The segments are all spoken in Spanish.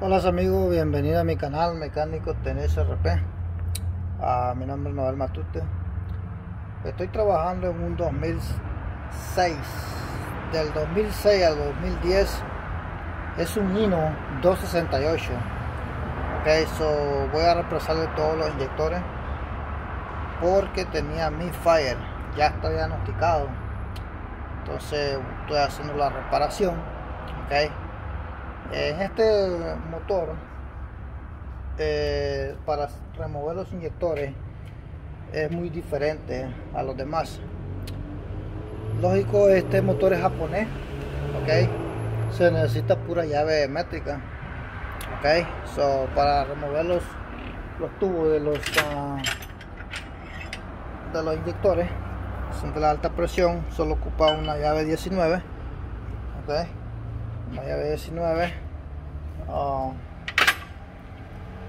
Hola amigos, bienvenido a mi canal Mecánico Tenis RP. Mi nombre es Noel Matute. Estoy trabajando en un 2006. Del 2006 al 2010 es un Hino 268. Voy a reemplazarle todos los inyectores porque tenía misfire, ya está diagnosticado. Entonces estoy haciendo la reparación. En este motor, para remover los inyectores es muy diferente a los demás. Lógico, este motor es japonés, se necesita pura llave métrica, para remover los tubos de los inyectores son de la alta presión, solo ocupa una llave 19, una llave 19.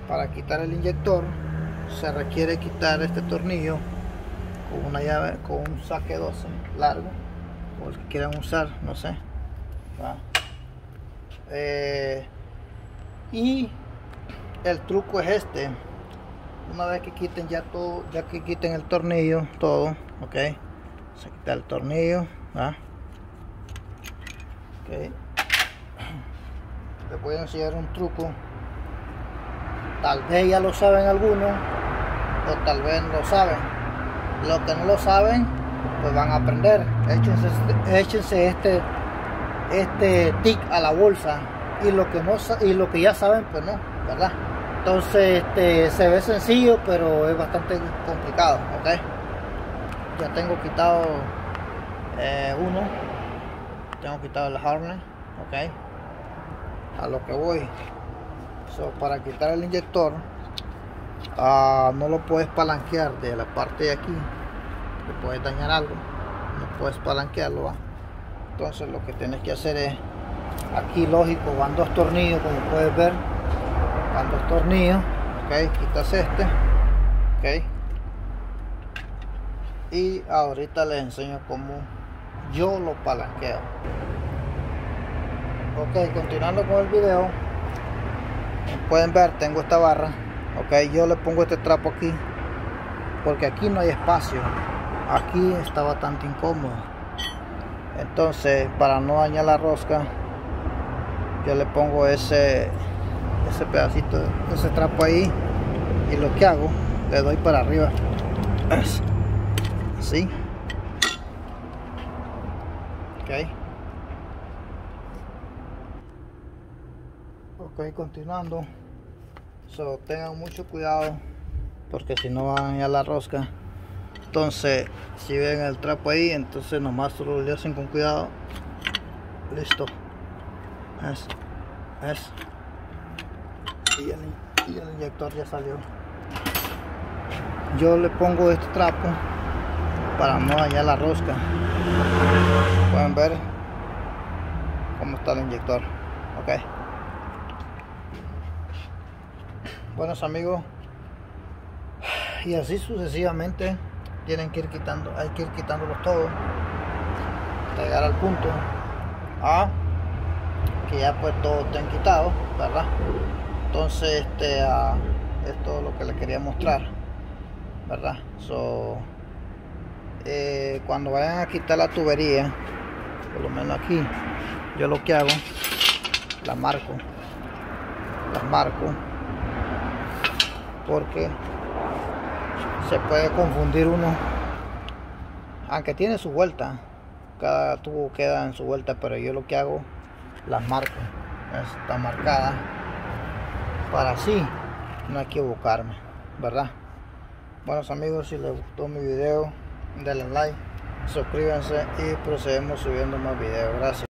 Para quitar el inyector se requiere quitar este tornillo con una llave, con un saque 12 largo, o el que quieran usar, no sé. Y el truco es este: una vez que quiten ya todo, ya que quiten el tornillo todo, se quita el tornillo. Les voy a enseñar un truco. Tal vez ya lo saben algunos, o tal vez no lo saben. Los que no lo saben, pues van a aprender. Échense este tic a la bolsa, y lo que ya saben, pues no, ¿verdad? Entonces se ve sencillo, pero es bastante complicado. Ya tengo quitado uno, tengo quitado el harness. A lo que voy, para quitar el inyector, no lo puedes palanquear de la parte de aquí, te puedes dañar algo, no puedes palanquearlo. Entonces lo que tienes que hacer es, aquí lógico, van dos tornillos, como puedes ver, van dos tornillos. Quitas y ahorita les enseño cómo yo lo palanqueo. Continuando con el video, como pueden ver, tengo esta barra. Yo le pongo este trapo aquí porque aquí no hay espacio, aquí está bastante incómodo. Entonces, para no dañar la rosca, yo le pongo ese pedacito, ese trapo ahí, y lo que hago, le doy para arriba, así. Continuando, tengan mucho cuidado porque si no van a dañar la rosca. Entonces, si ven el trapo ahí, entonces nomás solo le hacen con cuidado. Listo. Y el inyector ya salió. Yo le pongo este trapo para no dañar la rosca. Pueden ver cómo está el inyector. Buenos amigos, y así sucesivamente tienen que ir quitando, hay que ir quitándolos todos hasta llegar al punto que ya pues todos estén quitados, ¿verdad? Entonces es todo lo que les quería mostrar, ¿verdad? Cuando vayan a quitar la tubería, por lo menos aquí, yo lo que hago, las marco, porque se puede confundir uno, aunque tiene su vuelta, cada tubo queda en su vuelta, pero yo lo que hago, las marco, está marcada para así no equivocarme, ¿verdad? Buenos amigos, si les gustó mi video, denle like, suscríbanse y procedemos subiendo más videos. Gracias.